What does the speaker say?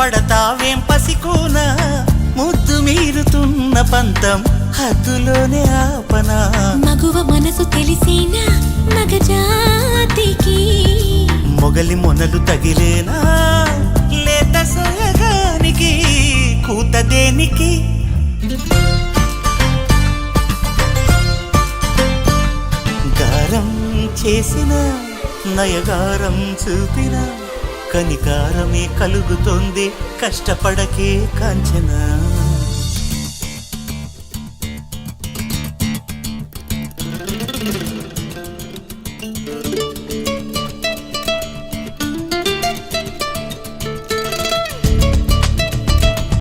పడతావేం పసికోనా ముద్దు మీరుతున్న పంతం హద్దులోనే ఆపనా మగువ మనసు తెలిసేనా మగజాతికి మొగలి మొనలు తగిలేనా లేత సోయగానికి కూత దేనికి గారం చేసిన నయగారం చూపిన కనికారమే కలుగుతోంది కష్టపడకే కాంచనా